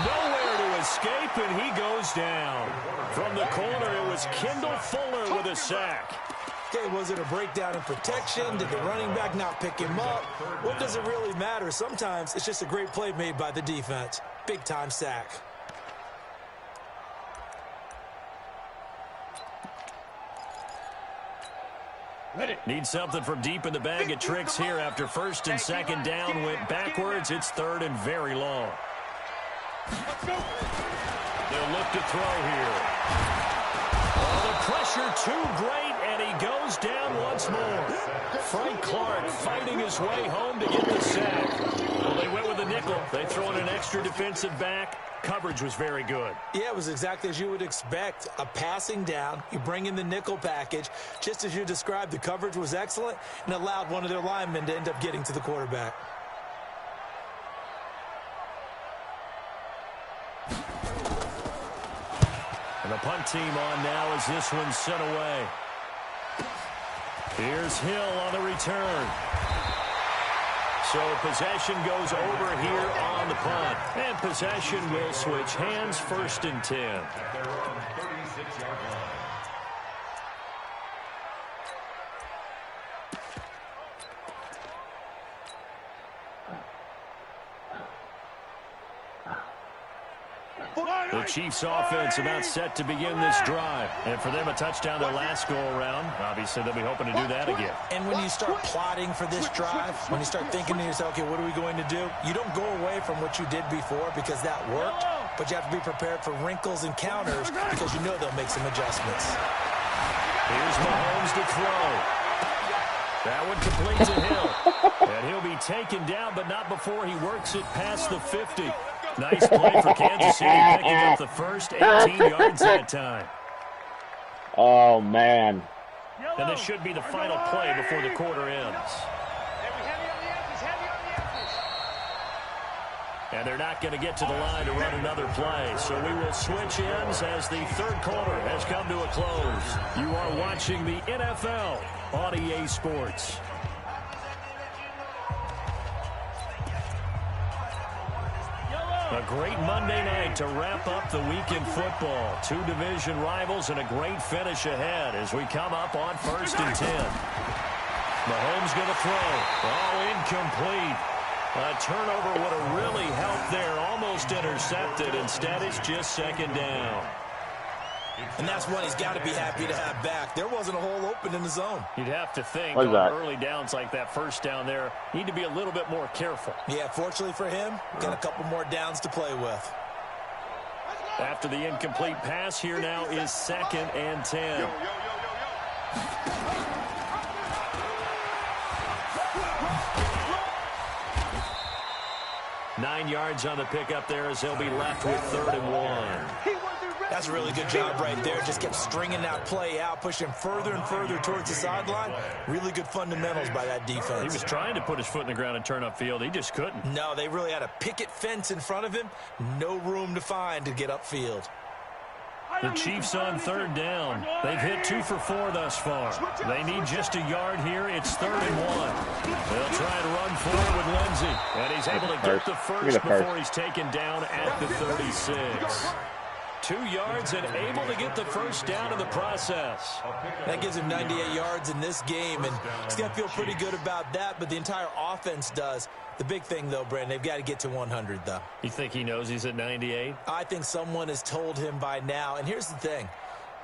Nowhere to escape, and he goes down. From the corner, it was Kendall Fuller with a sack. Okay, was it a breakdown in protection? Did the running back not pick him up? What does it really matter? Sometimes it's just a great play made by the defense. Big-time sack. Need something from deep in the bag of tricks here after 1st and 2nd down went backwards. It's 3rd and very long. They'll look to throw here. Oh, the pressure too great, and he goes down once more. Frank Clark fighting his way home to get the sack. Well, they went with a nickel. They throw in an extra defensive back. Coverage was very good. Yeah, it was exactly as you would expect. A passing down, you bring in the nickel package. Just as you described, the coverage was excellent and allowed one of their linemen to end up getting to the quarterback. And the punt team on now as this one's sent away. Here's Hill on the return. So possession goes over here on the punt. And possession will switch hands, 1st and 10. At their own 36-yard line. The Chiefs offense about set to begin this drive. And for them, a touchdown their last go-around. Obviously, they'll be hoping to do that again. And when you start plotting for this drive, when you start thinking to yourself, okay, what are we going to do? You don't go away from what you did before because that worked, but you have to be prepared for wrinkles and counters because you know they'll make some adjustments. Here's Mahomes to throw. That one complete to Hill. And he'll be taken down, but not before he works it past the 50. Nice play for Kansas City, picking up the first 18 yards that time. Oh, man. And this should be the final play before the quarter ends. And they're not going to get to the line to run another play. So we will switch ends as the 3rd quarter has come to a close. You are watching the NFL on EA Sports. A great Monday night to wrap up the week in football. 2 division rivals and a great finish ahead as we come up on 1st and 10. Mahomes going to throw. Oh, incomplete. A turnover would have really helped there. Almost intercepted. Instead, it's just 2nd down. And that's one he's got to be happy to have back. There wasn't a hole open in the zone. You'd have to think on early downs like that, 1st down there, need to be a little bit more careful. Yeah, fortunately for him, got a couple more downs to play with. After the incomplete pass, here now is 2nd and 10. 9 yards on the pickup there as they'll be left with 3rd and 1. That's a really good job right there. Just kept stringing that play out, pushing further and further towards the sideline. Really good fundamentals by that defense. He was trying to put his foot in the ground and turn upfield. He just couldn't. No, they really had a picket fence in front of him. No room to find to get upfield. The Chiefs on 3rd down. They've hit 2 for 4 thus far. They need just a yard here. It's 3rd and 1. They'll try and run forward with Lindsey. And he's able to get the first before he's taken down at the 36. 2 yards and able to get the first down in the process. That gives him 98 yards in this game, and he's going to feel pretty good about that, but the entire offense does. The big thing, though, Brandon, they've got to get to 100, though. You think he knows he's at 98? I think someone has told him by now, and here's the thing.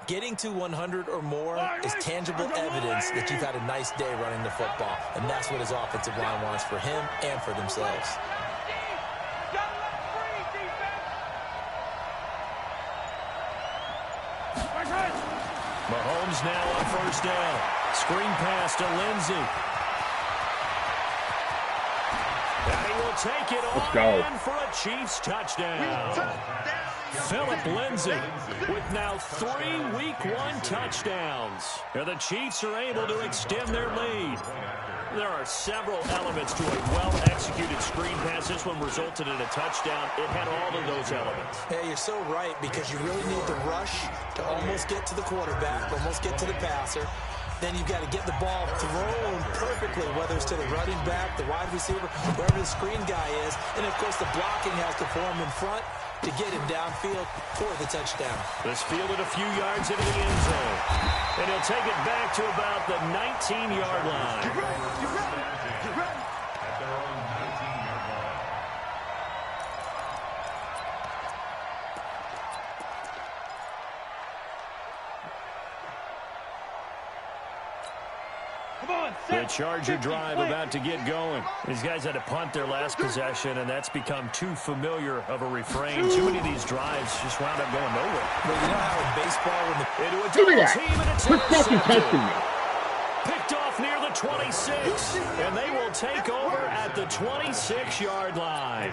Getting to 100 or more is tangible evidence that you've had a nice day running the football, and that's what his offensive line wants for him and for themselves. Mahomes now on 1st down. Screen pass to Lindsey. And he will take it on for a Chiefs touchdown. Philip Lindsey with now 3 Week 1 touchdowns. And the Chiefs are able to extend their lead. There are several elements to a well-executed screen pass. This one resulted in a touchdown. It had all of those elements. Yeah, you're so right, because you really need the rush to almost get to the quarterback, almost get to the passer. Then you've got to get the ball thrown perfectly, whether it's to the running back, the wide receiver, wherever the screen guy is. And, of course, the blocking has to form in front to get him downfield for the touchdown. This fielded a few yards into the end zone. And he'll take it back to about the 19-yard line. At their own 19-yard line. The Charger drive about to get going. These guys had to punt their last possession, and that's become too familiar of a refrain. Too many of these drives just wound up going nowhere. But you know how in baseball, when into a double team, and it's intercepted. Picked off near the 26, and they will take over at the 26-yard line.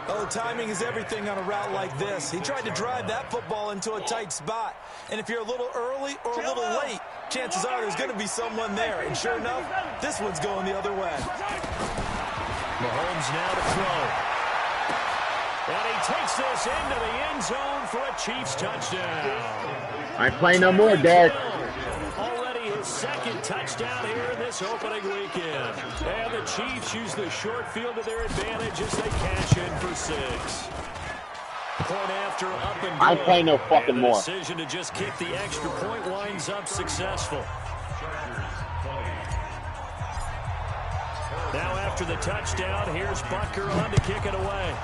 Oh, timing is everything on a route like this. He tried to drive that football into a tight spot. And if you're a little early or a little late, chances are there's going to be someone there. And sure enough, this one's going the other way. Mahomes now to throw. And he takes this into the end zone for a Chiefs touchdown. I play no more, Derek. Already his 2nd touchdown here in this opening weekend. And the Chiefs use the short field to their advantage as they cash in for 6. Point after up and I play no fucking more. The decision to just kick the extra point winds up successful. Now after the touchdown, here's Butker on to kick it away.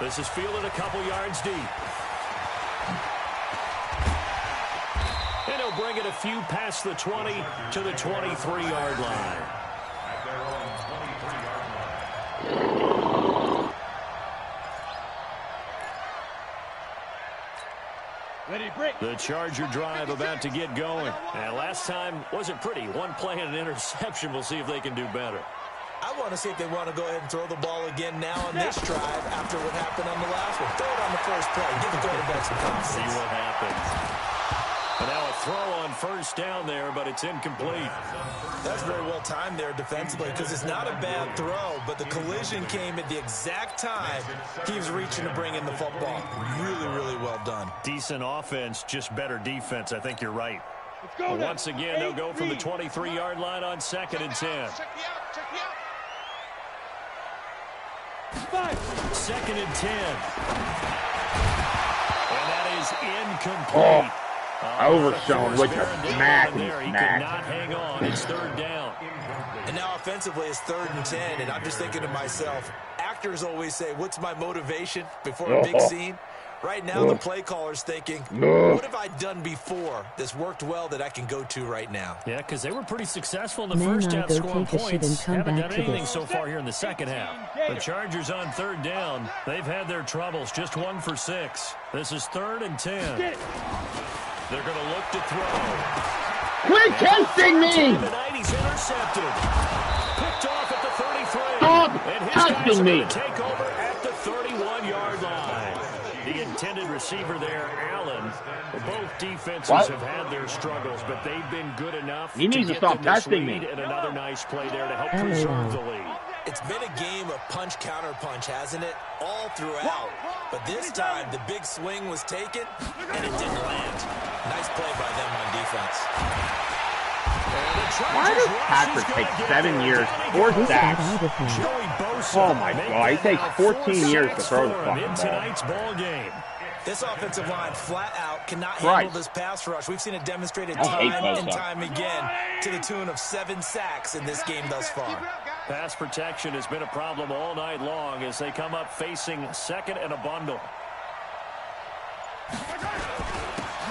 This is fielded a couple yards deep. And he'll bring it a few past the 20 to the 23-yard line. At their own 23-yard line. The Charger drive about to get going. And last time wasn't pretty. One play and an interception. We'll see if they can do better. I want to see if they want to go ahead and throw the ball again now on this drive after what happened on the last one. Throw it on the first play. Give the quarterback some confidence. See what happens. And now a throw on 1st down there, but it's incomplete. That's very well timed there defensively, because it's not a bad throw, but the collision came at the exact time he was reaching to bring in the football. Really, really well done. Decent offense, just better defense. I think you're right. Once again, they'll go from the 23-yard line on 2nd and 10. Check me out. 2nd and 10. And that is incomplete. Overshown with a smack and He could not hang on. It's 3rd down. And now offensively it's 3rd and 10, and I'm just thinking to myself, actors always say, what's my motivation before a big scene? Right now, the play caller's thinking, what have I done before that's worked well that I can go to right now? Yeah, because they were pretty successful in the first half scoring points. Haven't done anything so far here in the second half. The Chargers on third down. They've had their troubles, just 1 for 6. This is 3rd and 10. They're going to look to throw. Quit testing me! He's intercepted. Picked off at the 33. Stop testing me! Take over at the 31-yard line. The intended receiver there, Allen. Both defenses have had their struggles, but they've been good enough. He needs to stop testing me. And another nice play there to help preserve the lead. It's been a game of punch-counter-punch, hasn't it? All throughout. But this time, the big swing was taken, and it didn't land. Nice play by them on defense. Why does Patrick take 7 years, 4 sacks? Oh my God, he takes 14 years to throw the fucking ball. This offensive line flat out cannot handle this pass rush. We've seen it demonstrated time and time again to the tune of 7 sacks in this game thus far. Pass protection has been a problem all night long as they come up facing 2nd and a bundle.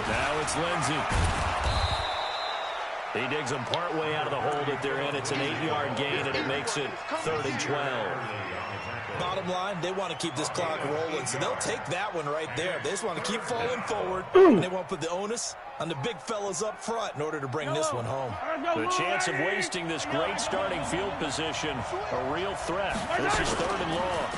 Now it's Lindsey. He digs them partway out of the hole that they're in. It's an 8-yard gain, and it makes it 3rd and 12. Bottom line, they want to keep this clock rolling, so they'll take that one right there. They just want to keep falling forward, and they won't put the onus on the big fellas up front in order to bring this one home. The chance of wasting this great starting field position, a real threat. This is 3rd and long.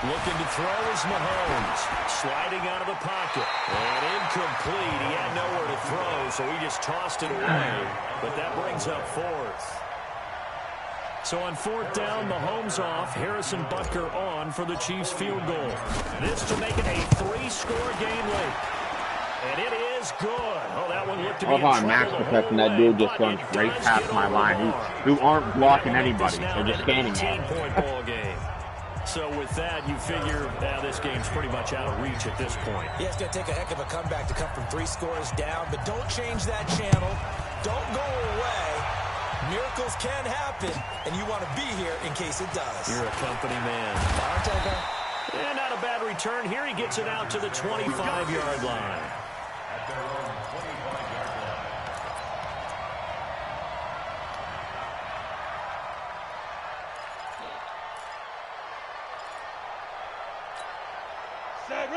Looking to throw is Mahomes. Sliding out of the pocket. And incomplete. He had nowhere to throw, so he just tossed it away. But that brings up 4th. So on 4th down, Mahomes off. Harrison Butker on for the Chiefs field goal. This to make it a 3-score game late. And it is good. Oh, that one looked to be on max protecting that dude just going straight past my line. Who aren't blocking anybody. They're just standing there. Ball game. So with that, you figure this game's pretty much out of reach at this point. Yeah, it's going to take a heck of a comeback to come from 3 scores down, but don't change that channel. Don't go away. Miracles can happen, and you want to be here in case it does. You're a company man. And not a bad return. Here he gets it out to the 25-yard line.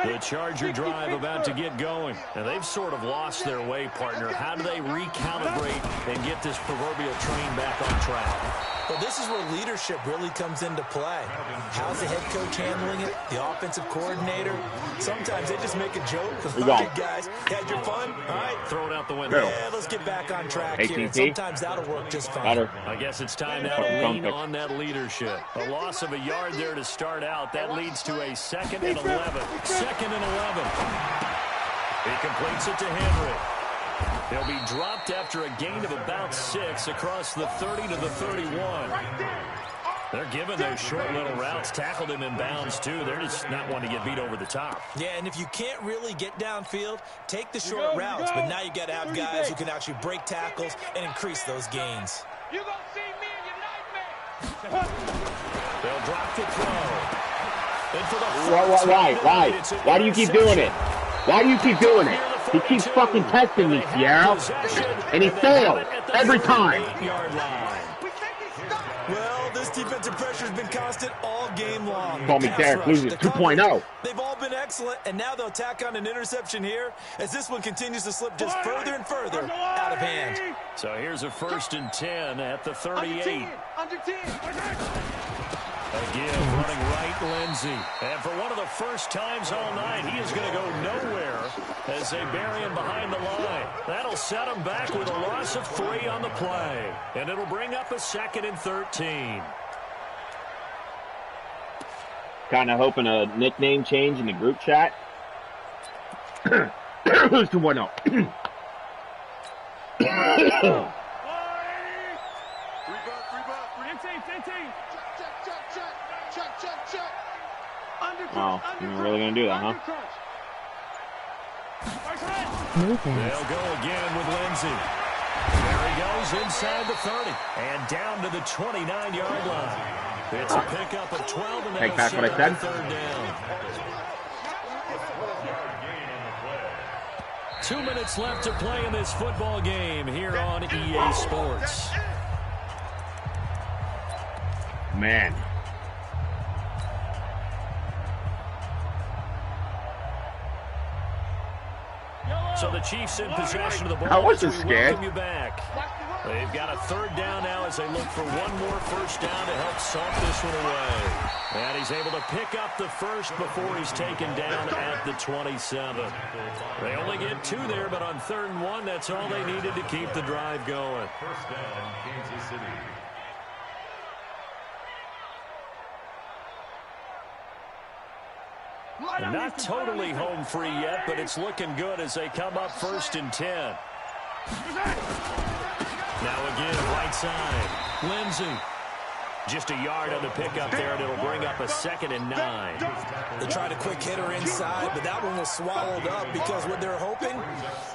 The Charger drive about to get going. And they've sort of lost their way, partner. How do they recalibrate and get this proverbial train back on track? Well, this is where leadership really comes into play. How's the head coach handling it? The offensive coordinator? Sometimes they just make a joke. All right, guys, had your fun? All right, throw it out the window. Yeah, let's get back on track here. Sometimes that'll work just fine. Better. I guess it's time now to lean on that leadership. A loss of a yard there to start out. That leads to a 2nd and 11. 2nd and 11. He completes it to Henry. They'll be dropped after a gain of about 6 across the 30 to the 31. They're giving those short little routes. Tackled him in bounds, too. They're just not wanting to get beat over the top. Yeah, and if you can't really get downfield, take the short routes. But now you got to have guys who can actually break tackles and increase those gains. You're going to see me in your nightmare. They'll drop the throw. Why? Why do you keep doing it? Why do you keep doing it? He keeps fucking testing me, Sierra. And he fails every time. Well, this defensive pressure has been constant all game long. Call me Derek Lewis 2.0. They've all been excellent, and now they'll tack on an interception here as this one continues to slip just further and further out of hand. So here's a 1st and 10 at the 38. Under 10. Again, running right, Lindsey. And for one of the first times all night, he is going to go nowhere as they bury him behind the line. That'll set him back with a loss of 3 on the play. And it'll bring up a 2nd and 13. Kind of hoping a nickname change in the group chat. Who's 2-1-0? Oh, you're really going to do that, huh? They'll go again with Lindsey. There he goes inside the 30 and down to the 29-yard line. It's a pickup of 12 and take back what I said. 3rd down. 2 minutes left to play in this football game here on EA Sports. Man. So the Chiefs in possession of the ball. I wasn't scared. Welcome you back. They've got a third down now as they look for one more first down to help salt this one away. And he's able to pick up the first before he's taken down at the 27. They only get 2 there, but on 3rd and 1, that's all they needed to keep the drive going. First down, Kansas City. Not totally home free yet, but it's looking good as they come up 1st and 10. Now again, right side. Lindsey. Just a yard on the pickup there, and it'll bring up a 2nd and 9. They tried a quick hitter inside, but that one was swallowed up because what they're hoping,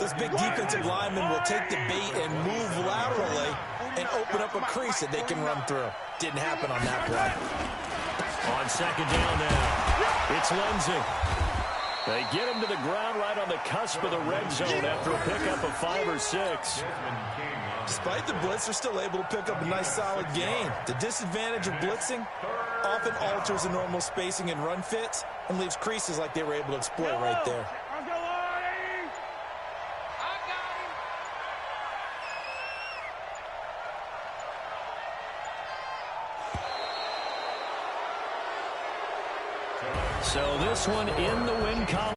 this big defensive lineman will take the bait and move laterally and open up a crease that they can run through. Didn't happen on that play. On 2nd down now, it's Lindsey. They get him to the ground right on the cusp of the red zone after a pickup of 5 or 6. Despite the blitz, they're still able to pick up a nice solid gain. The disadvantage of blitzing often alters the normal spacing and run fits and leaves creases like they were able to exploit right there. So this one in the win column.